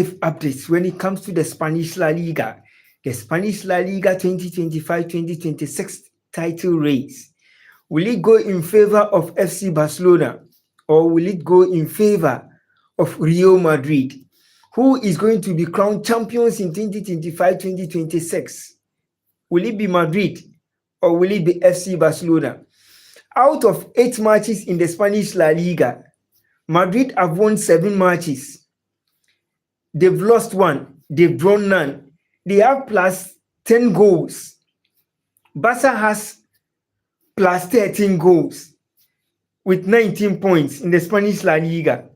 updates when it comes to the Spanish La Liga. The Spanish La Liga 2025-2026 title race. Will it go in favor of FC Barcelona or will it go in favor of Real Madrid? Who is going to be crowned champions in 2025-2026? Will it be Madrid or will it be FC Barcelona? Out of 8 matches in the Spanish La Liga, Madrid have won 7 matches. They've lost 1, they've drawn none. They have plus 10 goals. Barca has plus 13 goals with 19 points in the Spanish La Liga.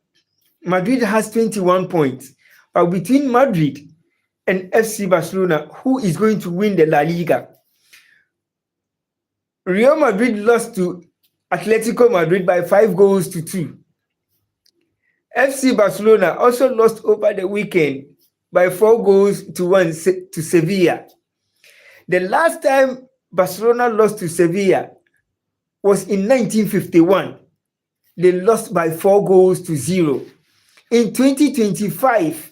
Madrid has 21 points. But between Madrid and FC Barcelona, who is going to win the La Liga? Real Madrid lost to Atletico Madrid by 5 goals to 2. FC Barcelona also lost over the weekend by 4 goals to 1 to Sevilla. The last time Barcelona lost to Sevilla was in 1951. They lost by 4 goals to 0. In 2025,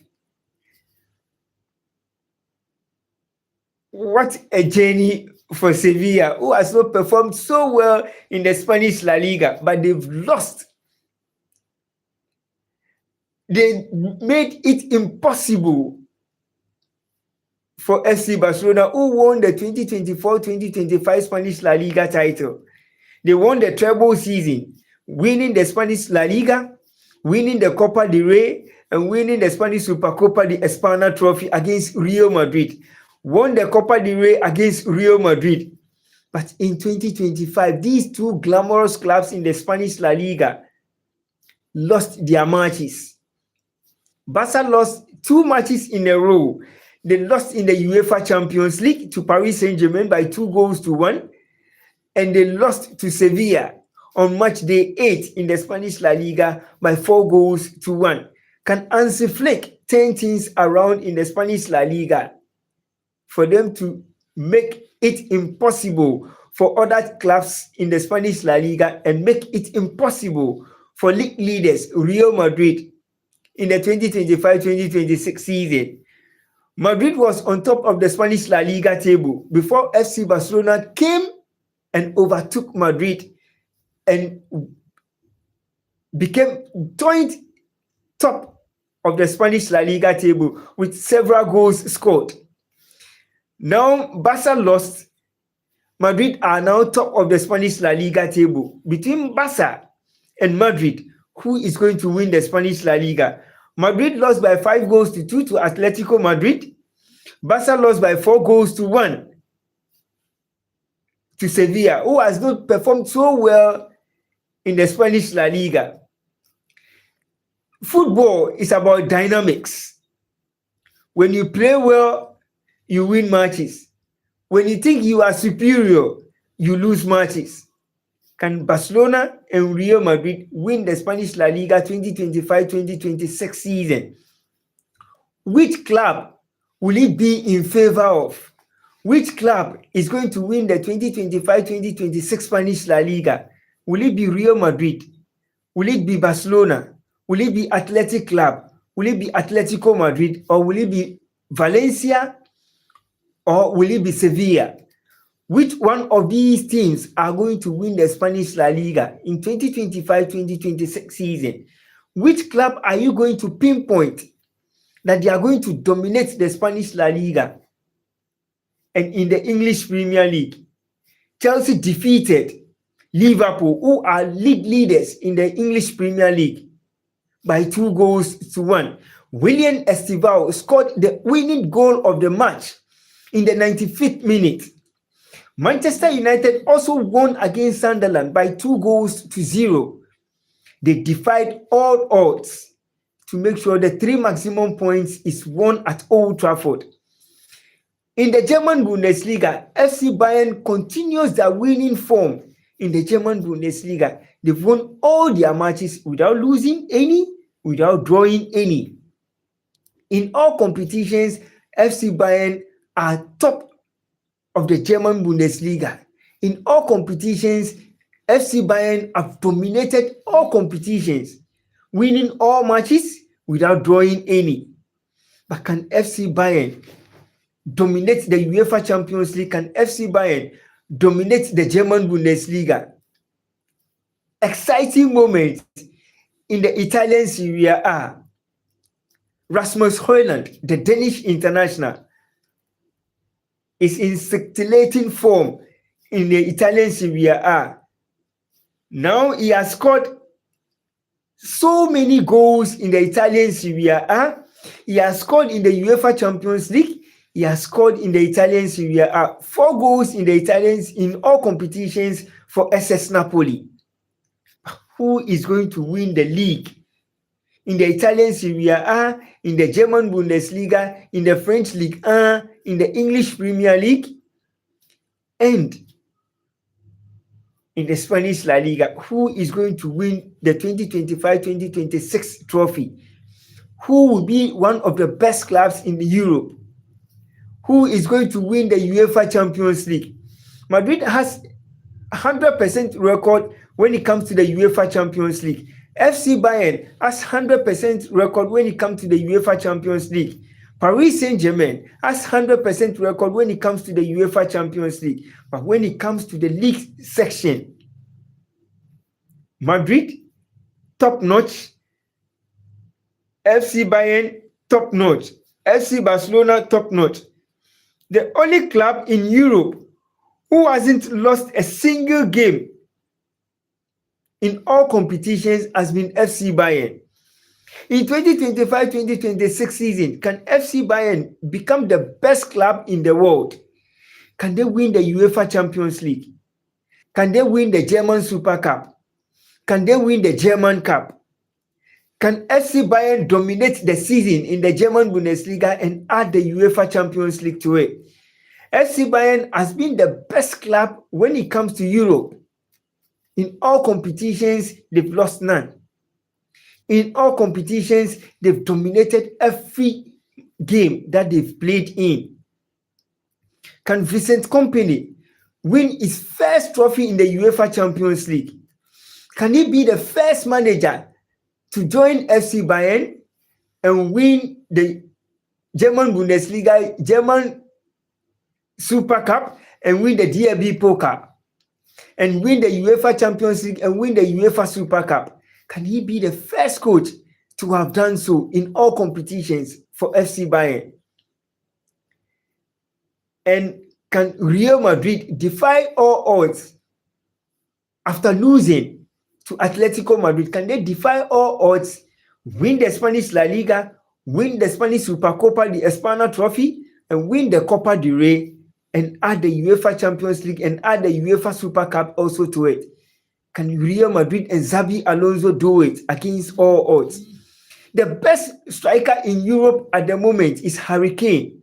what a journey for Sevilla, who has not performed so well in the Spanish La Liga, but they've lost. They made it impossible for FC Barcelona, who won the 2024-2025 Spanish La Liga title. They won the treble season, winning the Spanish La Liga, winning the Copa del Rey, and winning the Spanish Supercopa de España trophy against Real Madrid. Won the Copa del Rey against Real Madrid. But in 2025, these 2 glamorous clubs in the Spanish La Liga lost their matches. Barca lost 2 matches in a row. They lost in the UEFA Champions League to Paris Saint-Germain by 2 goals to 1. And they lost to Sevilla on match day 8 in the Spanish La Liga by 4 goals to 1. Can Hansi Flick turn things around in the Spanish La Liga for them to make it impossible for other clubs in the Spanish La Liga and make it impossible for league leaders Real Madrid in the 2025-2026 season? Madrid was on top of the Spanish La Liga table before FC Barcelona came and overtook Madrid and became joint top of the Spanish La Liga table with several goals scored. Now Barca lost. Madrid are now top of the Spanish La Liga table. Between Barca and Madrid, who is going to win the Spanish La Liga? Madrid lost by 5 goals to 2 to Atletico Madrid. Barca lost by 4 goals to 1 to Sevilla, who has not performed so well in the Spanish La Liga. Football is about dynamics. When you play well, you win matches. When you think you are superior, you lose matches. Can Barcelona and Real Madrid win the Spanish La Liga 2025-2026 season? Which club will it be in favor of? Which club is going to win the 2025-2026 Spanish La Liga? Will it be Real Madrid? Will it be Barcelona? Will it be Athletic Club? Will it be Atletico Madrid? Or will it be Valencia? Or will it be Sevilla? Which one of these teams are going to win the Spanish La Liga in 2025-2026 season? Which club are you going to pinpoint that they are going to dominate the Spanish La Liga? And in the English Premier League, Chelsea defeated Liverpool, who are league leaders in the English Premier League, by 2 goals to 1. William Esteval scored the winning goal of the match in the 95th minute. Manchester United also won against Sunderland by 2 goals to 0. They defied all odds to make sure the 3 maximum points is won at Old Trafford. In the German Bundesliga, FC Bayern continues their winning form in the German Bundesliga. They've won all their matches without losing any, without drawing any. In all competitions, FC Bayern are top of the German Bundesliga. In all competitions, FC Bayern have dominated all competitions, winning all matches without drawing any. But can FC Bayern dominate the UEFA Champions League? Can FC Bayern dominate the German Bundesliga? Exciting moment in the Italian Serie A. Rasmus Højlund, the Danish international, is in scintillating form in the Italian Serie A. Now he has scored so many goals in the Italian Serie A. He has scored in the UEFA Champions League. He has scored in the Italian Serie A. 4 goals in the Italians in all competitions for SS Napoli. Who is going to win the league? In the Italian Serie A, in the German Bundesliga, in the French Ligue 1, in the English Premier League, and in the Spanish La Liga. Who is going to win the 2025-2026 trophy? Who will be one of the best clubs in Europe? Who is going to win the UEFA Champions League? Madrid has 100% record when it comes to the UEFA Champions League. FC Bayern has 100% record when it comes to the UEFA Champions League. Paris Saint-Germain has 100% record when it comes to the UEFA Champions League. But when it comes to the league section, Madrid, top notch. FC Bayern, top notch. FC Barcelona, top notch. The only club in Europe who hasn't lost a single game in all competitions has been FC Bayern. In 2025-2026 season, can FC Bayern become the best club in the world? Can they win the UEFA Champions League? Can they win the German Super Cup? Can they win the German Cup? Can FC Bayern dominate the season in the German Bundesliga and add the UEFA Champions League to it? FC Bayern has been the best club when it comes to Europe. In all competitions, they've lost none. In all competitions, they've dominated every game that they've played in. Can Vincent Kompany win his first trophy in the UEFA Champions League? Can he be the first manager to join FC Bayern and win the German Bundesliga, German Super Cup, and win the DFB Pokal, and win the UEFA Champions League and win the UEFA Super Cup? Can he be the first coach to have done so in all competitions for FC Bayern? And can Real Madrid defy all odds after losing to Atletico Madrid? Can they defy all odds, win the Spanish La Liga, win the Spanish Supercopa, the España Trophy, and win the Copa del Rey, and add the UEFA Champions League and add the UEFA Super Cup also to it? Can Real Madrid and Xabi Alonso do it against all odds? The best striker in Europe at the moment is Harry Kane,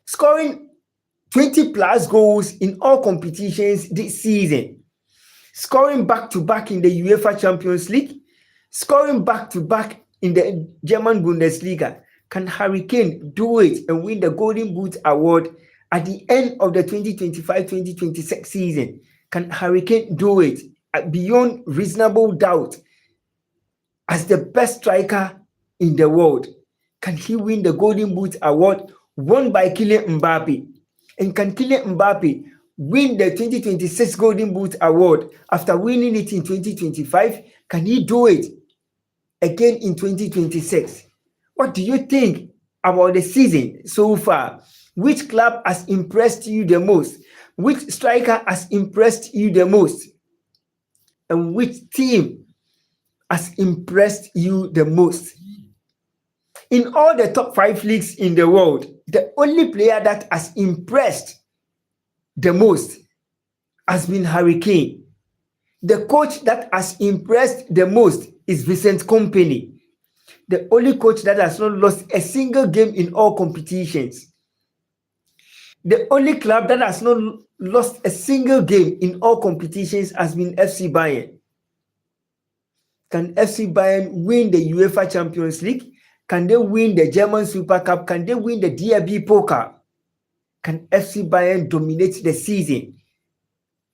scoring 20 plus goals in all competitions this season, scoring back-to-back in the UEFA Champions League, scoring back-to-back in the German Bundesliga. Can Harry Kane do it and win the Golden Boot Award at the end of the 2025-2026 season? Can Harry Kane do it beyond reasonable doubt as the best striker in the world? Can he win the Golden Boot Award won by Kylian Mbappe? And can Kylian Mbappe win the 2026 Golden Boot Award after winning it in 2025? Can he do it again in 2026? What do you think about the season so far? Which club has impressed you the most? Which striker has impressed you the most? And which team has impressed you the most? In all the top 5 leagues in the world, the only player that has impressed the most has been Harry Kane. The coach that has impressed the most is Vincent Kompany, the only coach that has not lost a single game in all competitions. The only club that has not lost a single game in all competitions has been FC Bayern. Can FC Bayern win the UEFA Champions League? Can they win the German Super Cup? Can they win the DFB Pokal? Can FC Bayern dominate the season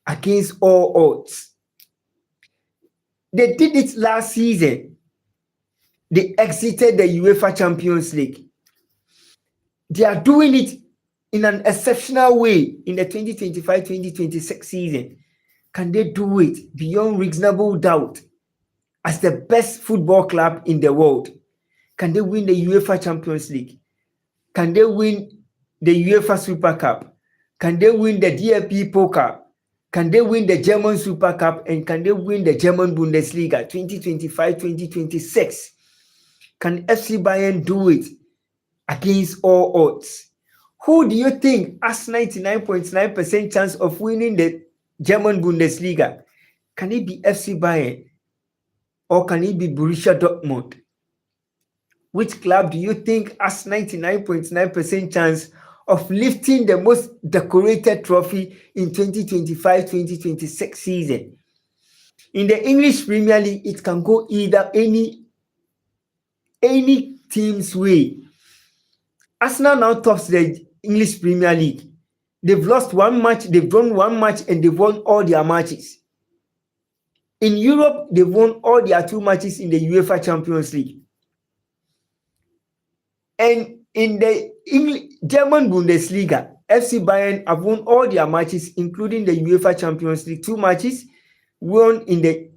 against all odds? They did it last season. they exited the UEFA Champions League. They are doing it in an exceptional way in the 2025-2026 season. Can they do it beyond reasonable doubt as the best football club in the world? Can they win the UEFA Champions League? Can they win the UEFA Super Cup? Can they win the DFB Pokal? Can they win the German Super Cup? And can they win the German Bundesliga 2025-2026? Can FC Bayern do it against all odds? Who do you think has 99.9% chance of winning the German Bundesliga? Can it be FC Bayern or can it be Borussia Dortmund? Which club do you think has 99.9% chance of lifting the most decorated trophy in 2025-2026 season? In the English Premier League, it can go either any team's way. Arsenal now tops the English Premier League. They've lost one match, they've won one match, and they've won all their matches. In Europe, they've won all their 2 matches in the UEFA Champions League. And in the German Bundesliga, FC Bayern have won all their matches, including the UEFA Champions League. 2 matches won in the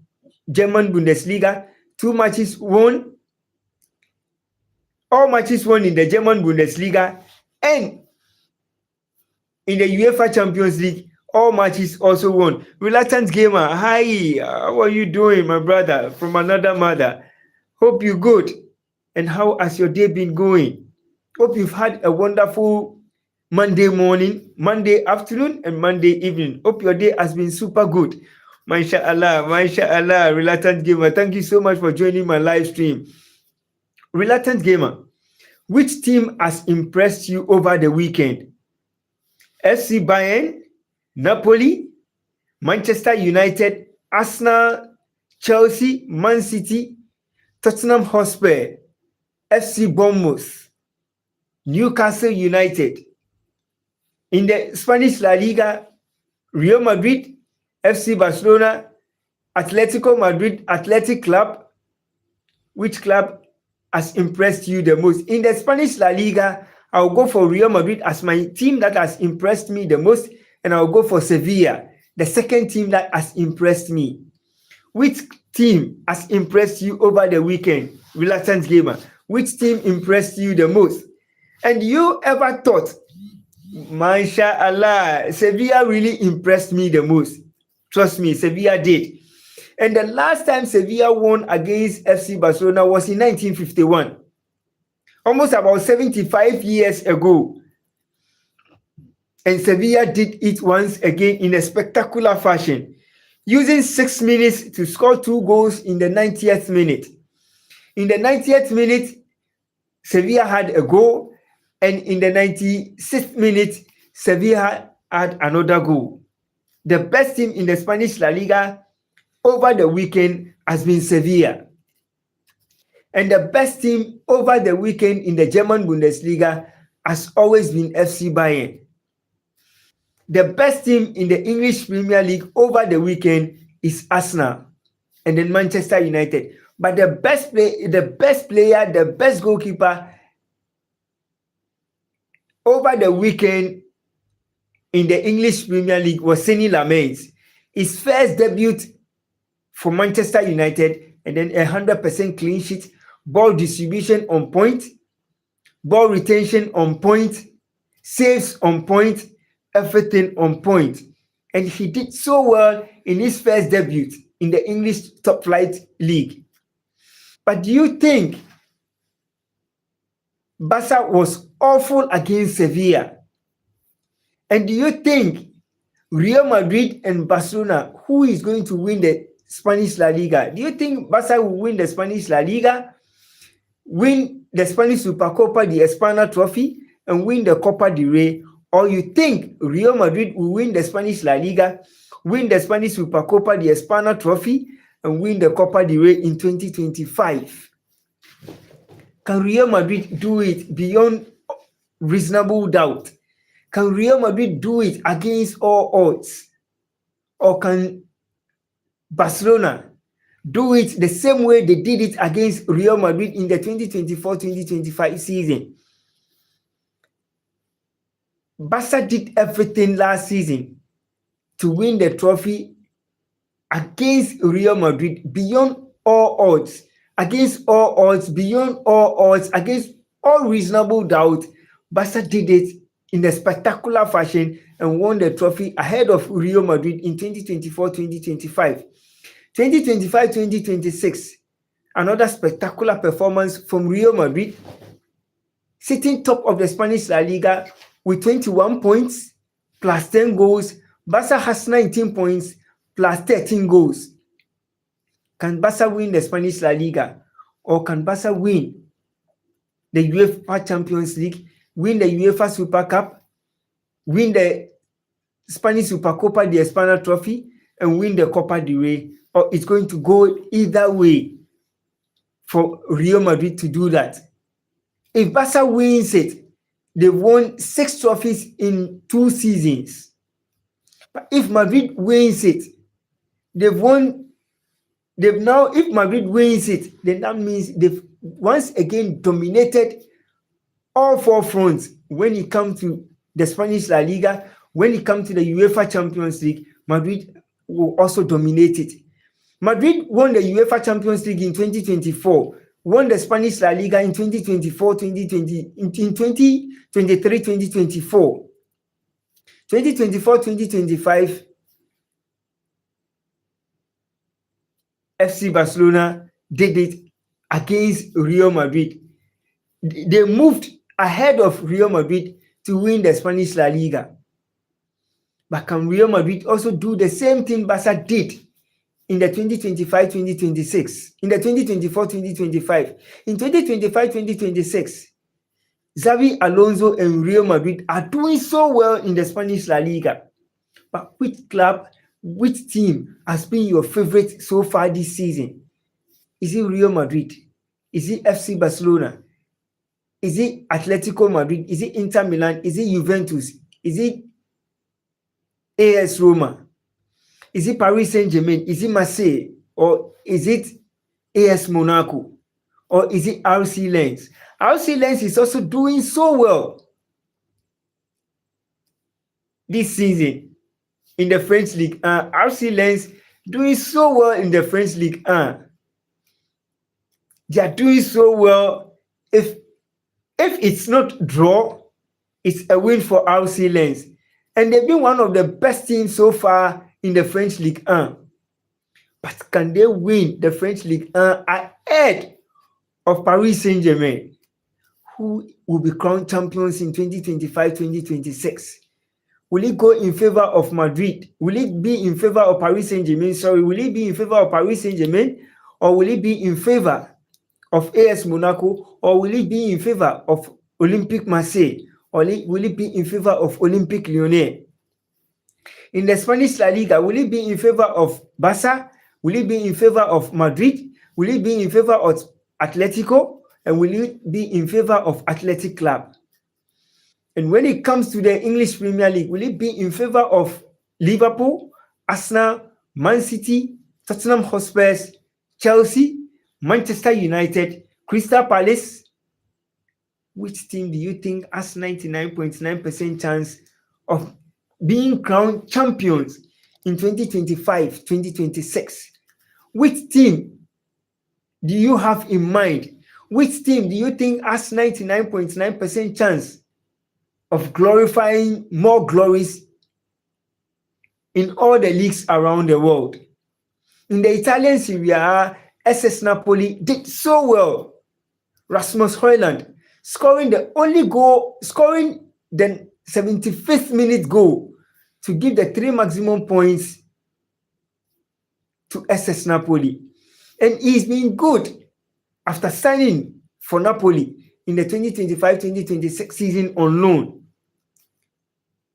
German Bundesliga, 2 matches won, all matches won in the German Bundesliga, and in the UEFA Champions League, all matches also won. Reluctant Gamer, hi, how are you doing, my brother, from another mother? Hope you're good. And how has your day been going? Hope you've had a wonderful Monday morning, Monday afternoon, and Monday evening. Hope your day has been super good. MashaAllah, MashaAllah, Reluctant Gamer. Thank you so much for joining my live stream. Reluctant Gamer, which team has impressed you over the weekend? FC Bayern, Napoli, Manchester United, Arsenal, Chelsea, Man City, Tottenham Hotspur, FC Bournemouth, Newcastle United. In the Spanish La Liga, Real Madrid, FC Barcelona, Atletico Madrid, Athletic Club. Which club has impressed you the most? In the Spanish La Liga, I'll go for Real Madrid as my team that has impressed me the most, and I'll go for Sevilla, the second team that has impressed me. Which team has impressed you over the weekend, Reluctant Gamer? Which team impressed you the most? And you ever thought, MashaAllah, Sevilla really impressed me the most? Trust me, Sevilla did. And the last time Sevilla won against FC Barcelona was in 1951. Almost about 75 years ago. And Sevilla did it once again in a spectacular fashion, using 6 minutes to score 2 goals in the 90th minute. In the 90th minute, Sevilla had a goal, and in the 96th minute, Sevilla had another goal. The best team in the Spanish La Liga over the weekend has been Sevilla. And the best team over the weekend in the German Bundesliga has always been FC Bayern. The best team in the English Premier League over the weekend is Arsenal and then Manchester United. But the best player, the best goalkeeper over the weekend in the English Premier League was Seny Lammens. His first debut for Manchester United, and then 100% clean sheet, ball distribution on point, ball retention on point, saves on point, everything on point. And he did so well in his first debut in the English top flight league. But do you think Barca was awful against Sevilla? And do you think Real Madrid and Barcelona, who is going to win the Spanish La Liga? Do you think Barca will win the Spanish La Liga, win the Spanish Supercopa, the España trophy, and win the Copa del Rey? Or you think Real Madrid will win the Spanish La Liga, win the Spanish Supercopa, the España trophy, and win the Copa del Rey in 2025? Can Real Madrid do it beyond reasonable doubt? Can Real Madrid do it against all odds? Or can Barcelona do it the same way they did it against Real Madrid in the 2024-2025 season. Barca did everything last season to win the trophy against Real Madrid beyond all odds, against all odds, beyond all odds, against all reasonable doubt. Barca did it in a spectacular fashion and won the trophy ahead of Real Madrid in 2024-2025. 2025-2026, another spectacular performance from Real Madrid, sitting top of the Spanish La Liga with 21 points plus 10 goals. Barca has 19 points plus 13 goals. Can Barca win the Spanish La Liga? Or can Barca win the UEFA Champions League, win the UEFA Super Cup, win the Spanish Supercopa de España trophy, and win the Copa del Rey? Or it's going to go either way for Real Madrid to do that. If Barca wins it, they've won 6 trophies in 2 seasons. But if Madrid wins it, if Madrid wins it, then that means they've once again dominated all 4 fronts when it comes to the Spanish La Liga. When it comes to the UEFA Champions League, Madrid will also dominate it. Madrid won the UEFA Champions League in 2024, won the Spanish La Liga in 2023-2024. 2024-2025, FC Barcelona did it against Real Madrid. They moved ahead of Real Madrid to win the Spanish La Liga. But can Real Madrid also do the same thing Barca did in the 2025-2026, in the 2024-2025? In 2025-2026, Xavi Alonso and Real Madrid are doing so well in the Spanish La Liga. But which club, which team has been your favorite so far this season? Is it Real Madrid? Is it FC Barcelona? Is it Atletico Madrid? Is it Inter Milan? Is it Juventus? Is it AS Roma? Is it Paris Saint-Germain? Is it Marseille? Or is it AS Monaco? Or is it RC Lens? RC Lens is also doing so well this season in the French League. RC Lens doing so well in the French League. They are doing so well. If it's not draw, it's a win for RC Lens. And they've been one of the best teams so far in the French League 1. But can they win the French League 1 ahead of Paris Saint-Germain, who will be crowned champions in 2025-2026? Will it go in favor of Madrid? Will it be in favor of Paris Saint-Germain? Will it be in favor of Paris Saint-Germain? Or will it be in favor of AS Monaco? Or will it be in favor of Olympique Marseille? Or will it be in favor of Olympique Lyonnais? In the Spanish La Liga, will it be in favor of Barca? Will it be in favor of Madrid? Will it be in favor of Atletico? And will it be in favor of Athletic Club? And when it comes to the English Premier League, will it be in favor of Liverpool, Arsenal, Man City, Tottenham Hotspur, Chelsea, Manchester United, Crystal Palace? Which team do you think has 99.9% chance of being crowned champions in 2025-2026? Which team do you have in mind? Which team do you think has 99.9% chance of glorifying more glories in all the leagues around the world? In the Italian Serie A, SS Napoli did so well. Rasmus Højlund scoring the 75th minute goal to give the 3 maximum points to SS Napoli. And he's been good after signing for Napoli in the 2025-2026 season on loan.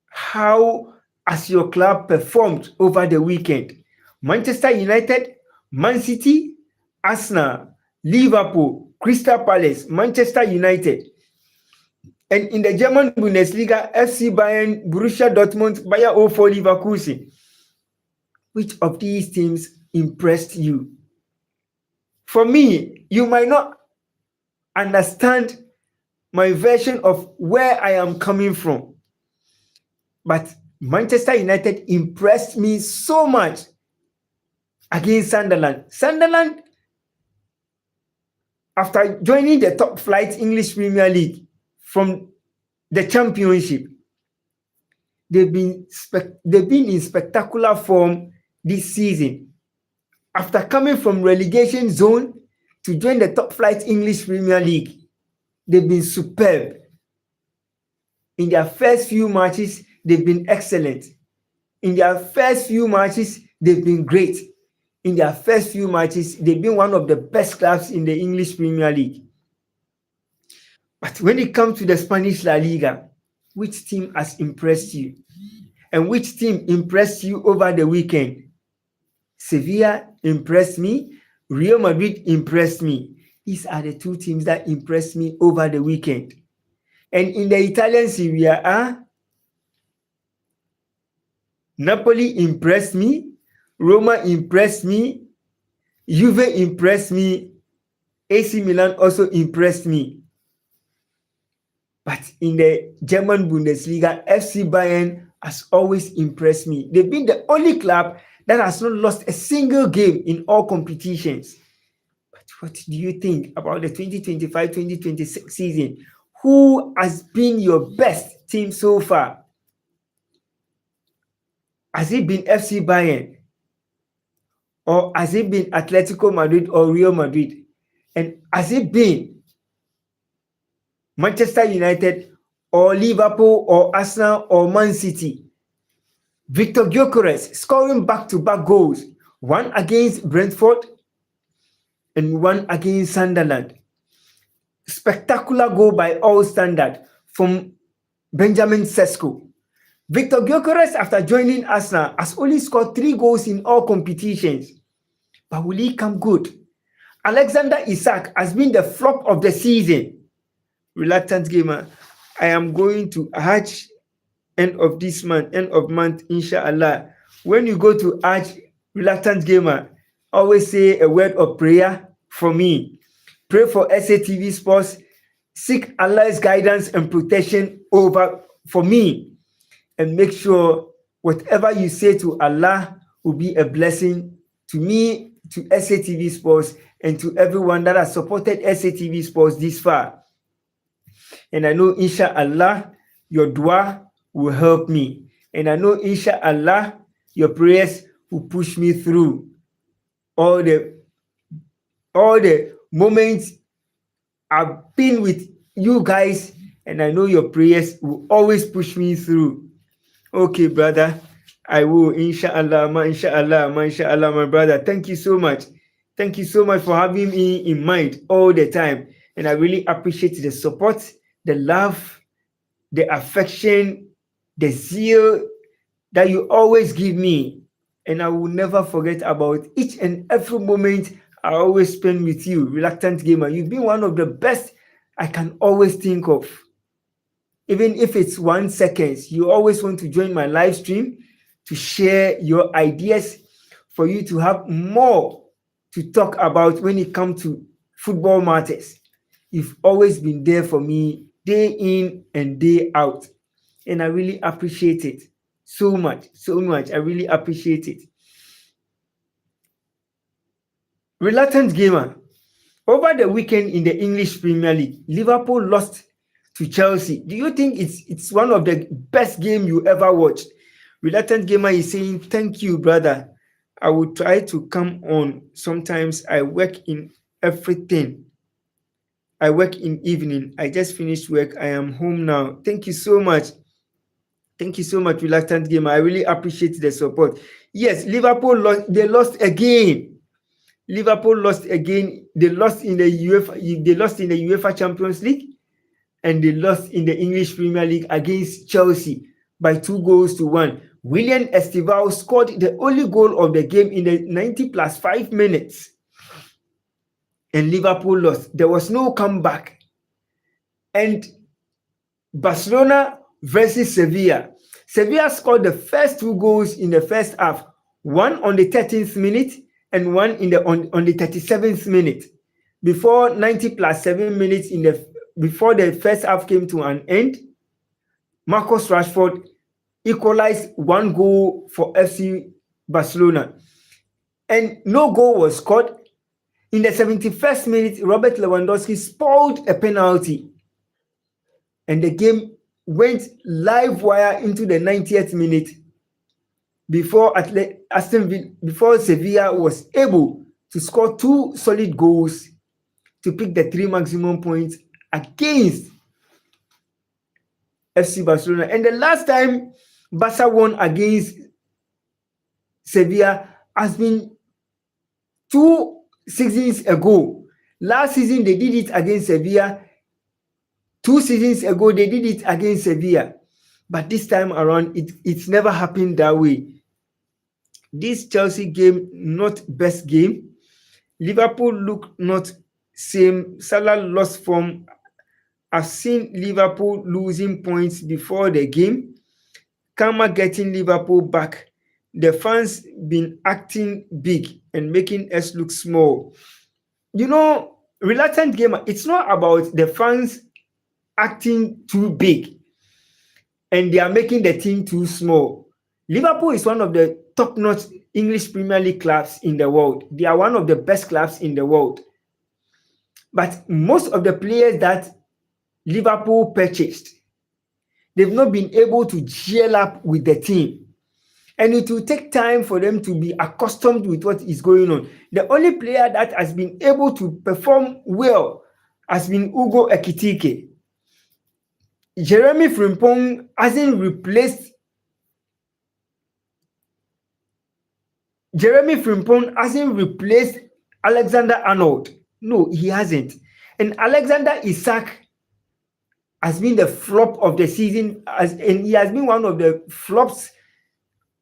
How has your club performed over the weekend? Manchester United, Man City, Arsenal, Liverpool, Crystal Palace, Manchester United. And in the German Bundesliga, FC Bayern, Borussia Dortmund, Bayer 04 Leverkusen. Which of these teams impressed you? For me, you might not understand my version of where I am coming from, but Manchester United impressed me so much against Sunderland. Sunderland, after joining the top flight English Premier League from the Championship, they've been in spectacular form this season. After coming from relegation zone to join the top flight English Premier League, they've been superb. In their first few matches, they've been excellent. In their first few matches, they've been great. In their first few matches, they've been one of the best clubs in the English Premier League. But when it comes to the Spanish La Liga, which team has impressed you? And which team impressed you over the weekend? Sevilla impressed me. Real Madrid impressed me. These are the two teams that impressed me over the weekend. And in the Italian Serie A, Napoli impressed me. Roma impressed me. Juve impressed me. AC Milan also impressed me. But in the German Bundesliga, FC Bayern has always impressed me. They've been the only club that has not lost a single game in all competitions. But what do you think about the 2025-2026 season? Who has been your best team so far? Has it been FC Bayern? Or has it been Atletico Madrid or Real Madrid? And has it been Manchester United or Liverpool or Arsenal or Man City? Victor Gyökeres scoring back-to-back goals, one against Brentford and one against Sunderland. Spectacular goal by all standard from Benjamin Sesko. Victor Gyökeres, after joining Arsenal, has only scored 3 goals in all competitions. But will he come good? Alexander Isak has been the flop of the season. Reluctant gamer, I am going to Hajj end of this month, end of month, inshallah. When you go to Hajj, reluctant gamer, always say a word of prayer for me. Pray for SATV Sports. Seek Allah's guidance and protection over for me. And make sure whatever you say to Allah will be a blessing to me, to SATV Sports, and to everyone that has supported SATV Sports this far. And I know, inshallah, your dua will help me. And I know, inshallah, your prayers will push me through all the moments I've been with you guys. And I know your prayers will always push me through. Okay, brother. I will, inshallah, my brother. Thank you so much. Thank you so much for having me in mind all the time. And I really appreciate the support, the love, the affection, the zeal that you always give me. And I will never forget about each and every moment I always spend with you, Reluctant Gamer. You've been one of the best I can always think of. Even if it's 1 second, you always want to join my live stream to share your ideas for you to have more to talk about when it comes to football matters. You've always been there for me day in and day out. And I really appreciate it so much. I really appreciate it. Reluctant Gamer, over the weekend in the English Premier League, Liverpool lost to Chelsea. Do you think it's one of the best games you ever watched? Reluctant Gamer is saying, thank you, brother. I will try to come on. Sometimes I work in everything. I work in evening. I just finished work. I am home now. Thank you so much. Thank you so much, Reluctant Gamer. I really appreciate the support. Yes, Liverpool lost. They lost again. Liverpool lost again. They lost in the UEFA Champions League, and they lost in the English Premier League against Chelsea by 2-1. William Estival scored the only goal of the game in the 90+5 minutes. And Liverpool lost. There was no comeback. And Barcelona versus Sevilla. Sevilla scored the first 2 goals in the first half. One on the 13th minute and one in the on the 37th minute. Before 90 plus 7 minutes before the first half came to an end, Marcus Rashford equalized one goal for FC Barcelona. And no goal was scored. In the 71st minute, Robert Lewandowski spoiled a penalty. And the game went live wire into the 90th minute before Sevilla was able to score 2 solid goals to pick the 3 maximum points against FC Barcelona. And the last time Barca won against Sevilla has been 2 seasons ago. Last season they did it against Sevilla. 2 seasons ago they did it against Sevilla. But this time around it's never happened that way. This Chelsea game, not best game. Liverpool look not same. Salah lost form. I've seen Liverpool losing points before the game. Karma getting Liverpool back. The fans been acting big and making us look small. You know, reluctant gamer, it's not about the fans acting too big and they are making the team too small. Liverpool is one of the top-notch English Premier League clubs in the world. They are one of the best clubs in the world. But most of the players that Liverpool purchased, they've not been able to gel up with the team. And it will take time for them to be accustomed with what is going on. The only player that has been able to perform well has been Ugo Ekitike. Jeremy Frimpong hasn't replaced Alexander-Arnold. No, he hasn't. And Alexander Isak has been the flop of the season, and he has been one of the flops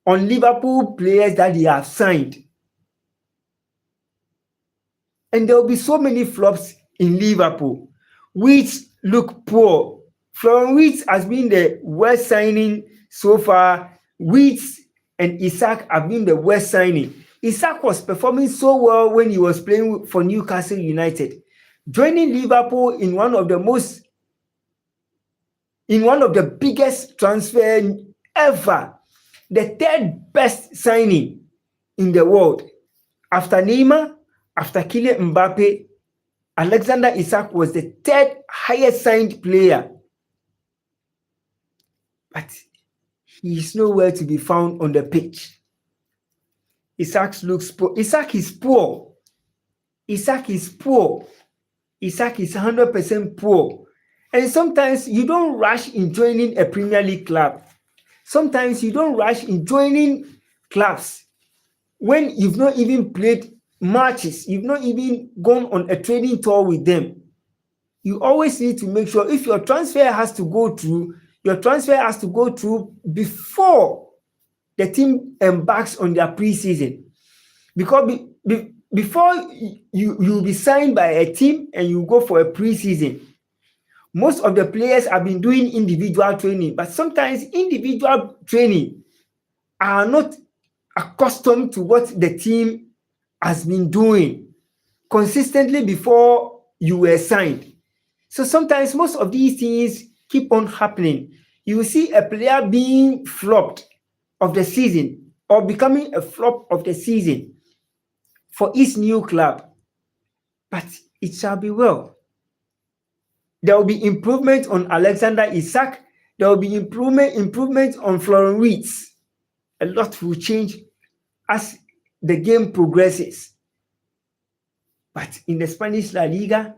on Liverpool players that they have signed. And there will be so many flops in Liverpool, which look poor. Florian Wirtz has been the worst signing so far. Wirtz and Isak have been the worst signing. Isak was performing so well when he was playing for Newcastle United. Joining Liverpool in one of the biggest transfer ever. The 3rd best signing in the world. After Neymar, after Kylian Mbappe, Alexander Isak was the 3rd highest signed player. But he is nowhere to be found on the pitch. Isak looks poor. Isak is poor. Isak is 100% poor. And sometimes you don't rush in joining a Premier League club. Sometimes you don't rush in joining clubs when you've not even played matches. You've not even gone on a training tour with them. You always need to make sure if your transfer has to go through before the team embarks on their preseason. Because before you'll be signed by a team and you go for a preseason, most of the players have been doing individual training, but sometimes individual training are not accustomed to what the team has been doing consistently before you were signed. So sometimes most of these things keep on happening. You will see a player being flopped of the season or becoming a flop of the season for his new club. But it shall be well. There will be improvement on Alexander Isak. There will be improvement on Florian Wirtz. A lot will change as the game progresses. But in the Spanish La Liga,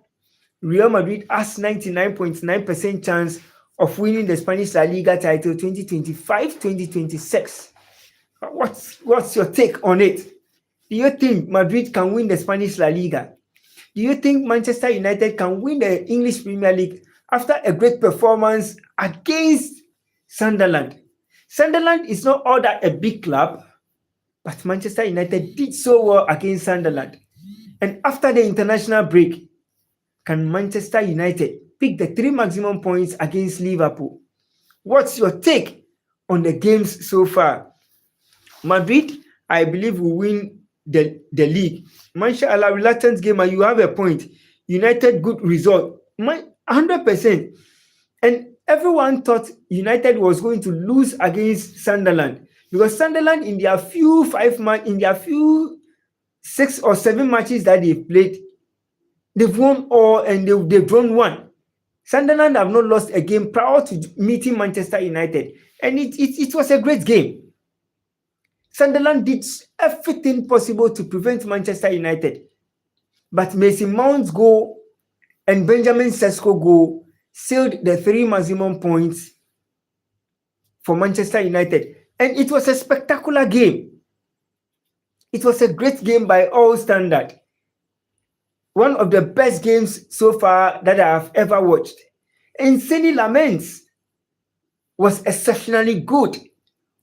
Real Madrid has 99.9% chance of winning the Spanish La Liga title 2025-2026. What's your take on it? Do you think Madrid can win the Spanish La Liga? Do you think Manchester United can win the English Premier League after a great performance against Sunderland? Sunderland is not all that a big club, but Manchester United did so well against Sunderland. And after the international break, can Manchester United pick the 3 maximum points against Liverpool? What's your take on the games so far? Madrid, I believe, will win the league. Mashallah, reluctant gamer, you have a point. United good result. 100%. And everyone thought United was going to lose against Sunderland because Sunderland in their few 6 or 7 matches that they've played, they've won all and they've drawn one. Sunderland have not lost a game prior to meeting Manchester United, and it was a great game. Sunderland did everything possible to prevent Manchester United, but Mason Mount's goal and Benjamin Sesko goal sealed the 3 maximum points for Manchester United, and it was a spectacular game. It was a great game by all standards. One of the best games so far that I have ever watched. And Seny Lamens was exceptionally good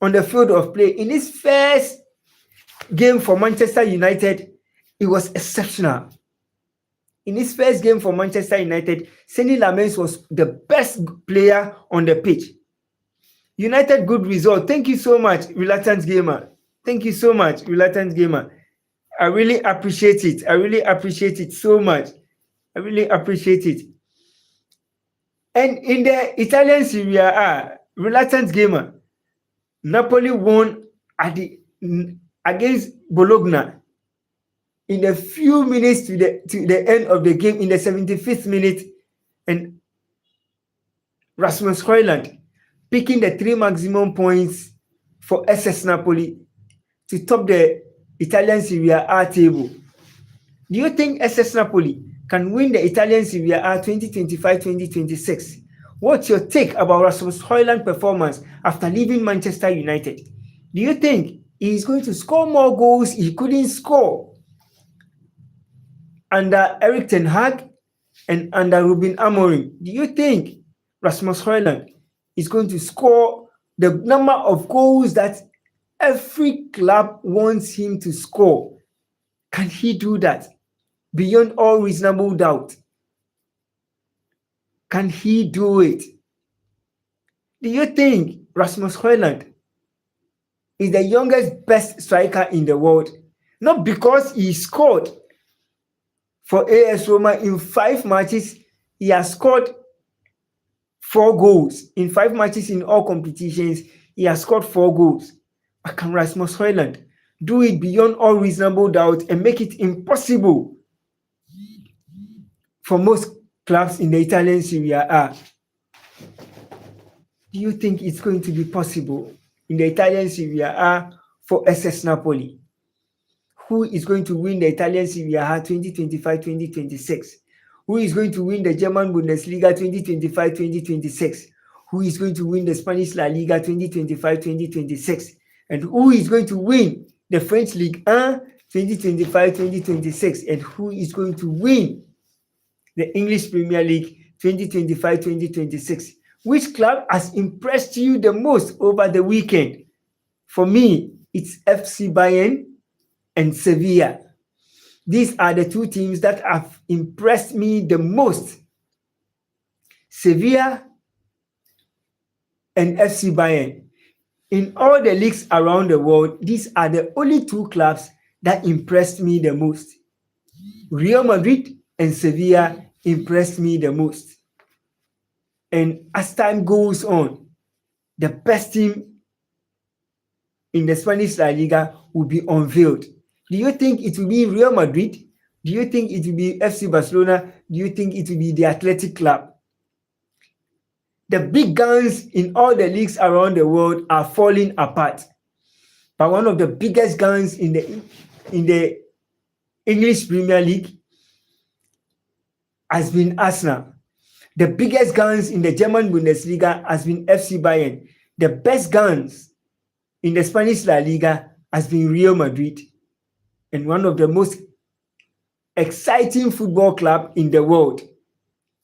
on the field of play. In his first game for Manchester United, it was exceptional. In his first game for Manchester United, Seny Lamens was the best player on the pitch. United good result. Thank you so much, Reluctant Gamer. Thank you so much, Reluctant Gamer. I really appreciate it. I really appreciate it so much. I really appreciate it. And in the Italian Serie A, Reluctant Gamer, Napoli won against Bologna in a few minutes to the end of the game, in the 75th minute, and Rasmus Højlund picking the 3 maximum points for SS Napoli to top the Italian Serie A table. Do you think SS Napoli can win the Italian Serie A 2025-2026? What's your take about Rasmus Højlund's performance after leaving Manchester United? Do you think he's going to score more goals he couldn't score under Erik ten Hag and under Ruben Amorim? Do you think Rasmus Højlund is going to score the number of goals that every club wants him to score? Can he do that? Beyond all reasonable doubt. Can he do it? Do you think Rasmus Højlund is the youngest best striker in the world? Not because he scored for AS Roma in 5 matches. He has scored 4 goals. In 5 matches in all competitions, he has scored 4 goals. But can Rasmus Højlund do it beyond all reasonable doubt and make it impossible for most clubs in the Italian Serie A? Do you think it's going to be possible in the Italian Serie A for SS Napoli? Who is going to win the Italian Serie A 2025-2026? Who is going to win the German Bundesliga 2025-2026? Who is going to win the Spanish La Liga 2025-2026? And who is going to win the French Ligue 1 2025-2026? And who is going to win the English Premier League 2025-2026? Which club has impressed you the most over the weekend? For me, it's FC Bayern and Sevilla. These are the 2 teams that have impressed me the most. Sevilla and FC Bayern. In all the leagues around the world, these are the only 2 clubs that impressed me the most. Real Madrid and Sevilla impressed me the most. And as time goes on, the best team in the Spanish La Liga will be unveiled. Do you think it will be Real Madrid? Do you think it will be FC Barcelona? Do you think it will be the Athletic Club? The big guns in all the leagues around the world are falling apart. But one of the biggest guns in the English Premier League has been Arsenal. The biggest guns in the German Bundesliga has been FC Bayern. The best guns in the Spanish La Liga has been Real Madrid. And one of the most exciting football club in the world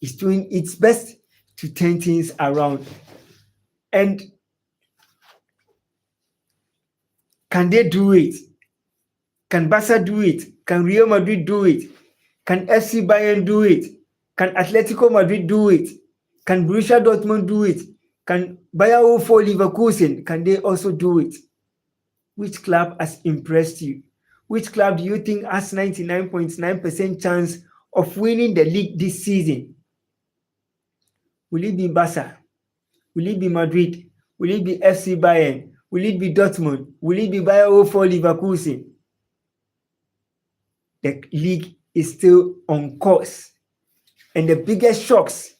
is doing its best to turn things around. And can they do it? Can Barca do it? Can Real Madrid do it? Can FC Bayern do it? Can Atletico Madrid do it? Can Borussia Dortmund do it? Can Bayer Leverkusen, can they also do it? Which club has impressed you? Which club do you think has 99.9% chance of winning the league this season? Will it be Barca? Will it be Madrid? Will it be FC Bayern? Will it be Dortmund? Will it be Bayer 04 Leverkusen? The league is still on course. And the biggest shocks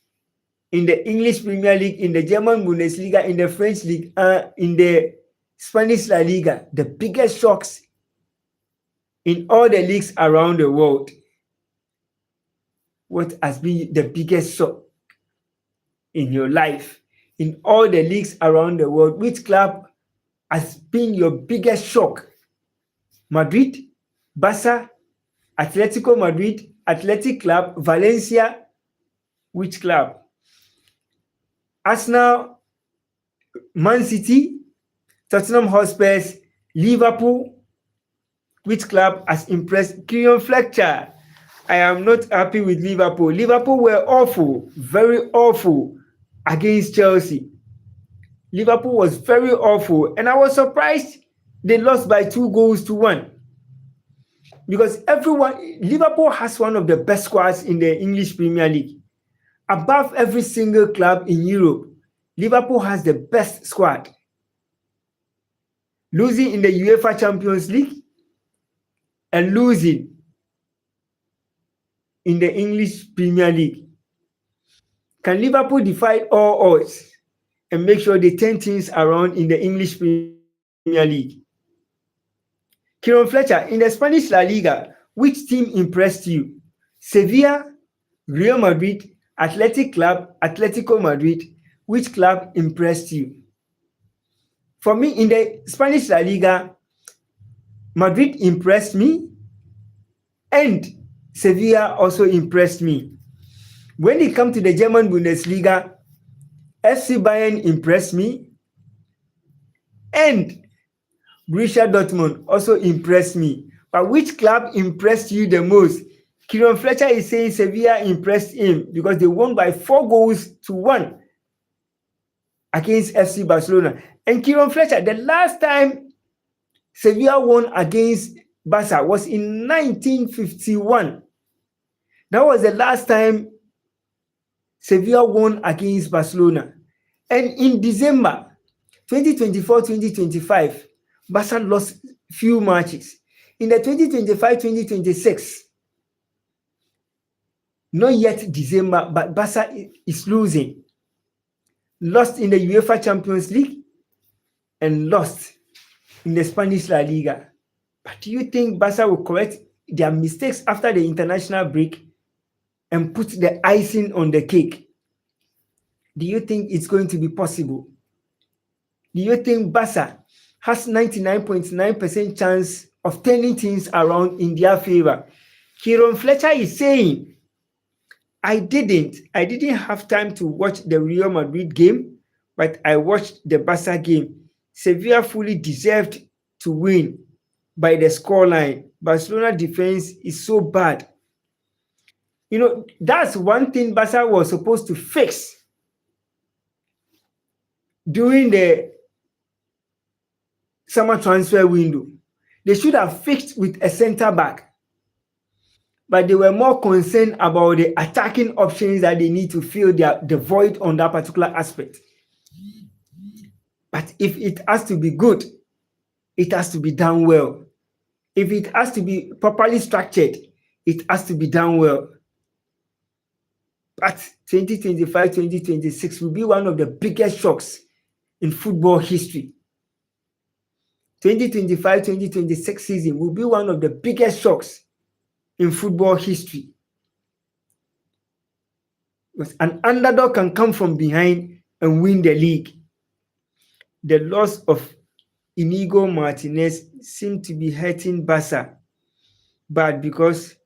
in the English Premier League, in the German Bundesliga, in the French League, in the Spanish La Liga, the biggest shocks in all the leagues around the world. What has been the biggest shock in your life? In all the leagues around the world, which club has been your biggest shock? Madrid, Barca, Atletico Madrid, Athletic Club, Valencia, which club? Arsenal, Man City, Tottenham Hotspur, Liverpool, which club has impressed? Kieran Fletcher. I am not happy with Liverpool. Liverpool were awful, very awful against Chelsea. Liverpool was very awful, and I was surprised they lost by 2-1. Because Liverpool has one of the best squads in the English Premier League. Above every single club in Europe, Liverpool has the best squad. Losing in the UEFA Champions League and losing in the English Premier League. Can Liverpool defy all odds and make sure they turn things around in the English Premier League? Kieran Fletcher, in the Spanish La Liga, which team impressed you? Sevilla, Real Madrid, Athletic Club, Atletico Madrid, which club impressed you? For me, in the Spanish La Liga, Madrid impressed me and Sevilla also impressed me. When it comes to the German Bundesliga, FC Bayern impressed me and Borussia Dortmund also impressed me. But which club impressed you the most? Kieran Fletcher is saying Sevilla impressed him because they won by 4-1 against FC Barcelona. And Kieran Fletcher, the last time Sevilla won against Barca was in 1951. That was the last time Sevilla won against Barcelona. And in December 2024-2025, Barca lost few matches. In the 2025-2026, not yet December, but Barca is losing. Lost in the UEFA Champions League and lost in the Spanish La Liga. But do you think Barca will correct their mistakes after the international break and put the icing on the cake? Do you think it's going to be possible? Do you think Barca has 99.9% chance of turning things around in their favor? Kieran Fletcher is saying, I didn't have time to watch the Real Madrid game, but I watched the Barca game. Sevilla fully deserved to win by the scoreline. Barcelona defense is so bad. You know, that's one thing Barca was supposed to fix during the summer transfer window. They should have fixed with a center back. But they were more concerned about the attacking options that they need to fill the void on that particular aspect. But if it has to be good, it has to be done well. If it has to be properly structured, it has to be done well. But 2025-2026 will be one of the biggest shocks in football history. 2025-2026 season will be one of the biggest shocks in football history. Because an underdog can come from behind and win the league. The loss of Inigo Martinez seemed to be hurting Barca, but because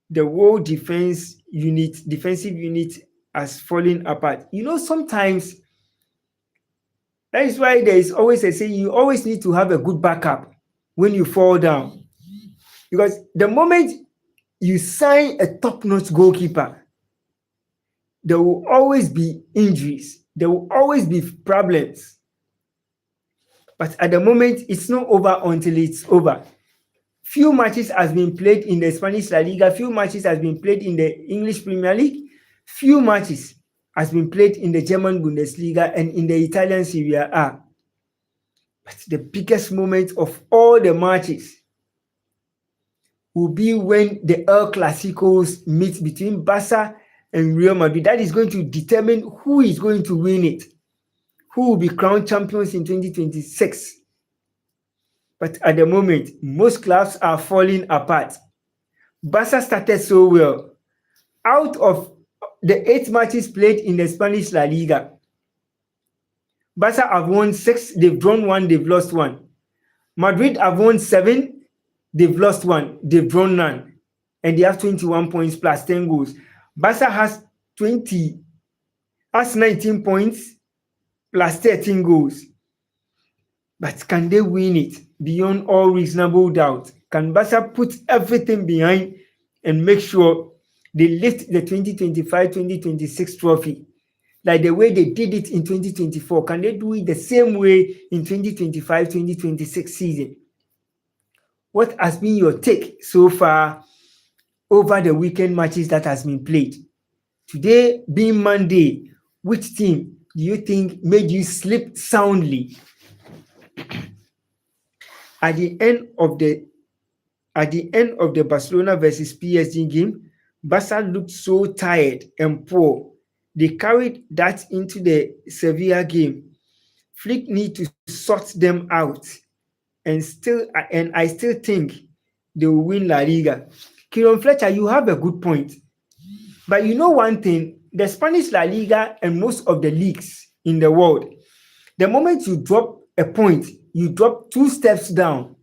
the whole defensive unit has fallen apart. You know, sometimes that is why there is always a saying, you always need to have a good backup when you fall down. Because the moment you sign a top-notch goalkeeper, there will always be injuries. There will always be problems. But at the moment, it's not over until it's over. Few matches has been played in the Spanish La Liga, few matches has been played in the English Premier League, few matches has been played in the German Bundesliga and in the Italian Serie A. But the biggest moment of all the matches will be when the El Clasicos meet between Barca and Real Madrid. That is going to determine who is going to win it, who will be crowned champions in 2026. But at the moment, most clubs are falling apart. Barca started so well. Out of the 8 matches played in the Spanish La Liga, Barca have won 6, they've drawn 1, they've lost 1. Madrid have won 7, they've lost 1, they've drawn none. And they have 21 points plus 10 goals. Barca has 19 points plus 13 goals. But can they win it beyond all reasonable doubt? Can Barca put everything behind and make sure they lift the 2025-2026 trophy like the way they did it in 2024? Can they do it the same way in 2025-2026 season? What has been your take so far over the weekend matches that has been played? Today being Monday, which team do you think made you sleep soundly? At the end of the Barcelona versus PSG game, Barca looked so tired and poor. They carried that into the Sevilla game. Flick need to sort them out, and I still think they will win La Liga. Kieran Fletcher, you have a good point. But you know one thing, the Spanish La Liga and most of the leagues in the world, the moment you drop a point, you drop 2 steps down.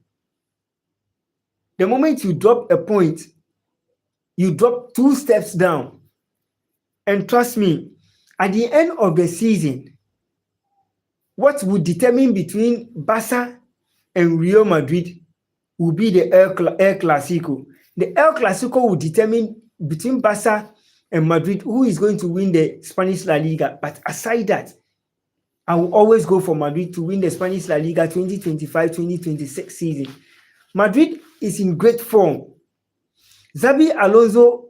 The moment you drop a point, you drop 2 steps down. And trust me, at the end of the season, what will determine between Barca and Real Madrid will be the El Clasico. The El Clasico will determine between Barca and Madrid who is going to win the Spanish La Liga. But aside that, I will always go for Madrid to win the Spanish La Liga 2025-2026 season. Madrid is in great form. Xabi Alonso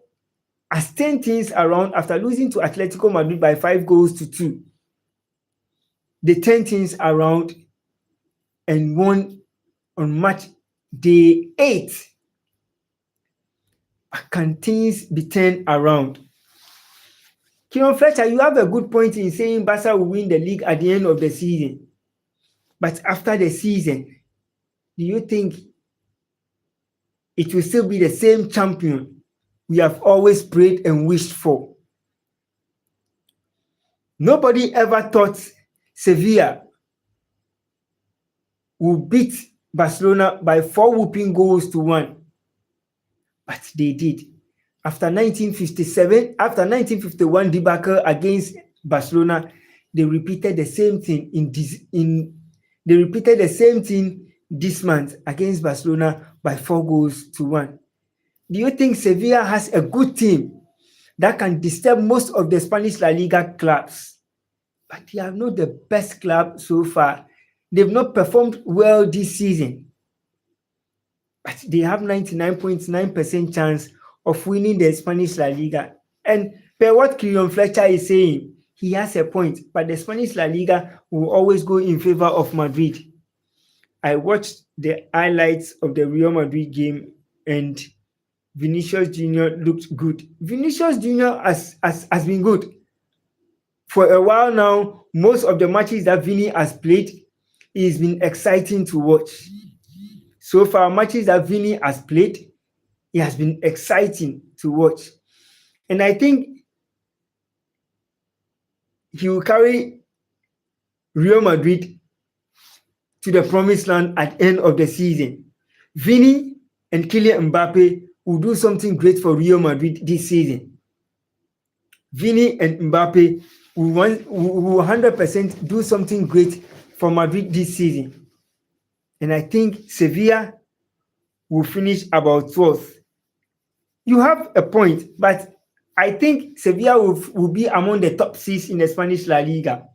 has turned things around after losing to Atletico Madrid by 5-2. They turned things around and won on match day 8. Can things be turned around? Kieran Fletcher, you have a good point in saying Barca will win the league at the end of the season. But after the season, do you think it will still be the same champion we have always prayed and wished for? Nobody ever thought Sevilla would beat Barcelona by 4 whooping goals to 1. But they did. After 1951 debacle against Barcelona, they repeated the same thing this month against Barcelona by 4-1. Do you think Sevilla has a good team that can disturb most of the Spanish La Liga clubs? But they are not the best club so far. They've not performed well this season. But they have 99.9% chance of winning the Spanish La Liga. And per what Kieran Fletcher is saying, he has a point. But the Spanish La Liga will always go in favor of Madrid. I watched the highlights of the Real Madrid game and Vinicius Jr. looked good. Vinicius Jr. has been good. For a while now, most of the matches that Vini has played, it's been exciting to watch. So far, matches that Vini has played, it has been exciting to watch. And I think he will carry Real Madrid to the promised land at the end of the season. Vini and Kylian Mbappe will do something great for Real Madrid this season. Vini and Mbappe will 100% do something great for Madrid this season. And I think Sevilla will finish about 12th. You have a point, but I think Sevilla will be among the top 6 in the Spanish La Liga.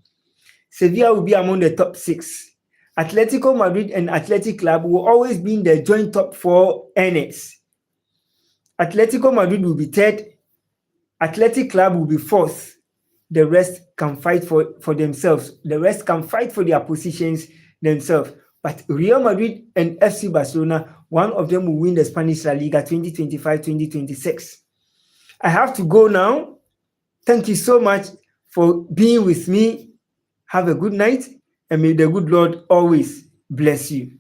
Sevilla will be among the top 6. Atletico Madrid and Athletic Club will always be in the joint top 4 earners. Atletico Madrid will be third, Athletic Club will be fourth. The rest can fight for themselves. The rest can fight for their positions themselves. But Real Madrid and FC Barcelona, one of them will win the Spanish La Liga 2025-2026. I have to go now. Thank you so much for being with me. Have a good night, and may the good Lord always bless you.